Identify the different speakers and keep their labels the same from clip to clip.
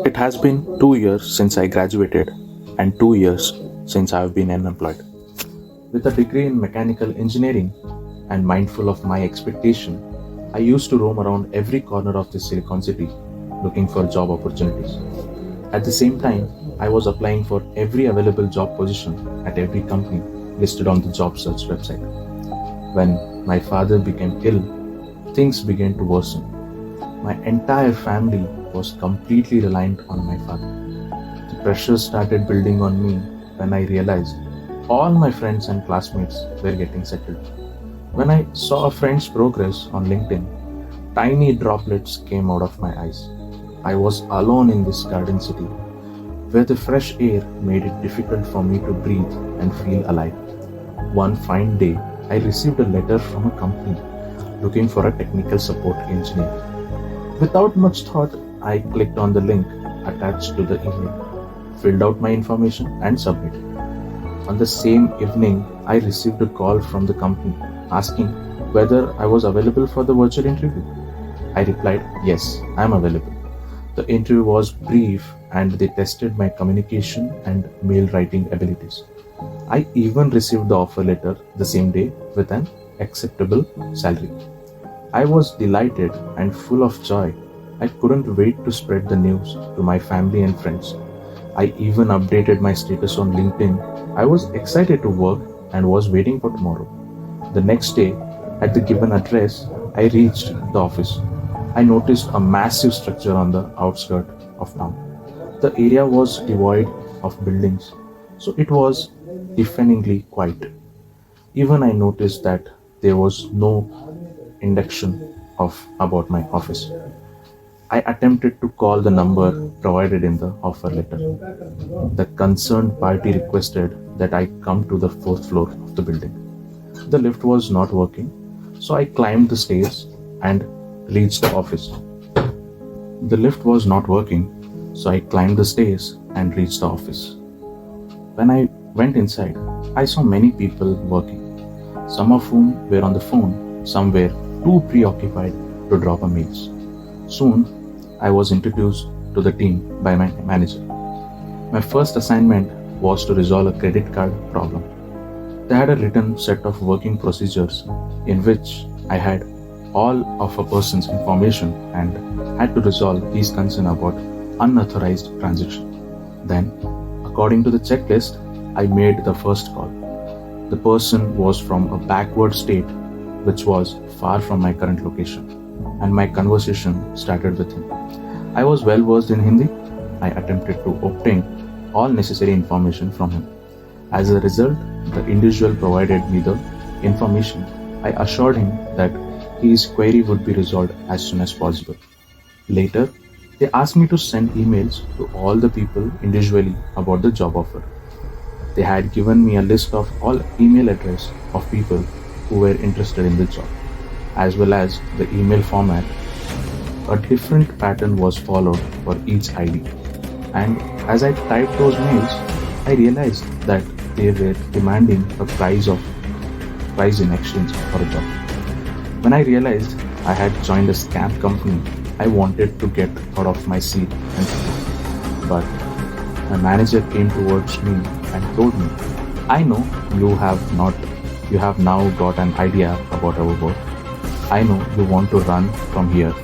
Speaker 1: It has been 2 years since I graduated and 2 years since I have been unemployed. With a degree in mechanical engineering and mindful of my expectation, I used to roam around every corner of the Silicon City looking for job opportunities. At the same time, I was applying for every available job position at every company listed on the job search website. When my father became ill, things began to worsen. My entire family was completely reliant on my father. The pressure started building on me when I realized all my friends and classmates were getting settled. When I saw a friend's progress on LinkedIn, tiny droplets came out of my eyes. I was alone in this garden city where the fresh air made it difficult for me to breathe and feel alive. One fine day, I received a letter from a company looking for a technical support engineer. Without much thought, I clicked on the link attached to the email, filled out my information, and submitted. On the same evening, I received a call from the company asking whether I was available for the virtual interview. I replied, "Yes, I am available." The interview was brief and they tested my communication and mail writing abilities. I even received the offer letter the same day with an acceptable salary. I was delighted and full of joy. I couldn't wait to spread the news to my family and friends. I even updated my status on LinkedIn. I was excited to work and was waiting for tomorrow. The next day, at the given address, I reached the office. I noticed a massive structure on the outskirts of town. The area was devoid of buildings, so it was deafeningly quiet. Even I noticed that there was no induction of about my office. I attempted to call the number provided in the offer letter. The concerned party requested that I come to the fourth floor of the building. The lift was not working, so I climbed the stairs and reached the office. The lift was not working, so I climbed the stairs and reached the office. When I went inside, I saw many people working, some of whom were on the phone, some were too preoccupied to drop a mails. Soon, I was introduced to the team by my manager. My first assignment was to resolve a credit card problem. They had a written set of working procedures in which I had all of a person's information and had to resolve these concerns about unauthorized transaction. Then, according to the checklist, I made the first call. The person was from a backward state which was far from my current location, and my conversation started with him. I was well versed in Hindi. I attempted to obtain all necessary information from him. As a result, the individual provided me the information. I assured him that his query would be resolved as soon as possible. Later, they asked me to send emails to all the people individually about the job offer. They had given me a list of all email address of people who were interested in the job, as well as the email format. A different pattern was followed for each ID. And as I typed those mails, I realized that they were demanding a price in exchange for a job. When I realized I had joined a scam company, I wanted to get out of my seat and flee. But my manager came towards me and told me, "I know you have now got an idea about our work. I know you want to run from here.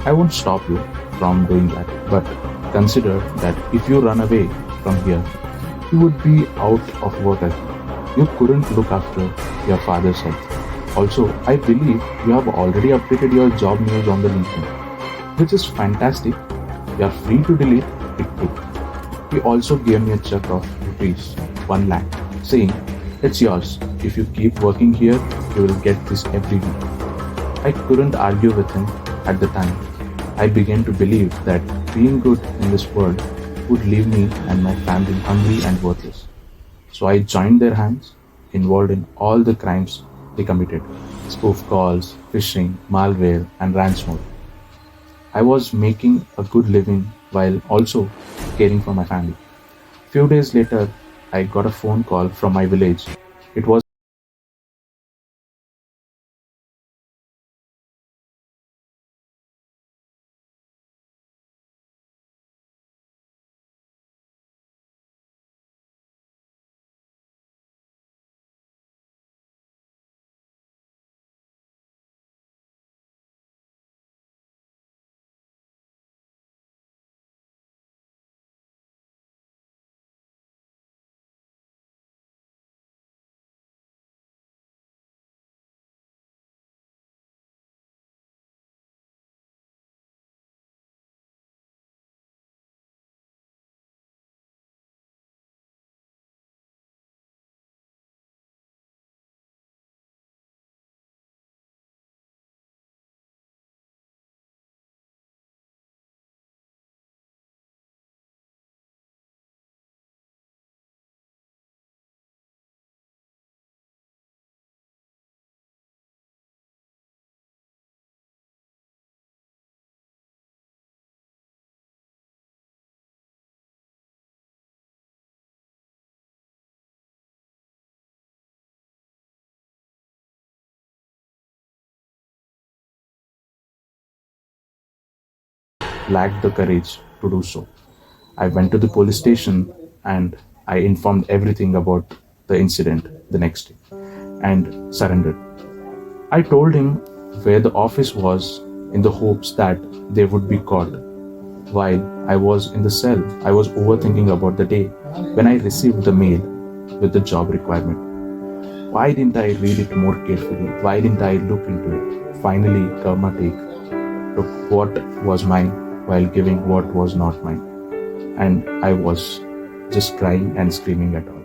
Speaker 1: I won't stop you from doing that, but consider that if you run away from here, you would be out of work again. You couldn't look after your father's health. Also, I believe you have already updated your job news on the LinkedIn, which is fantastic. You are free to delete it too." He also gave me a check of rupees 1 lakh, saying, "It's yours. If you keep working here, you will get this every week." I couldn't argue with him at the time. I began to believe that being good in this world would leave me and my family hungry and worthless. So I joined their hands, involved in all the crimes they committed: spoof calls, phishing, malware, and ransomware. I was making a good living while also caring for my family. Few days later, I got a phone call from my village. It was lacked the courage to do so. I went to the police station and I informed everything about the incident the next day and surrendered. I told him where the office was in the hopes that they would be caught. While I was in the cell, I was overthinking about the day when I received the mail with the job requirement. Why didn't I read it more carefully? Why didn't I look into it? Finally, Karma took what was mine while giving what was not mine. And I was just crying and screaming at all.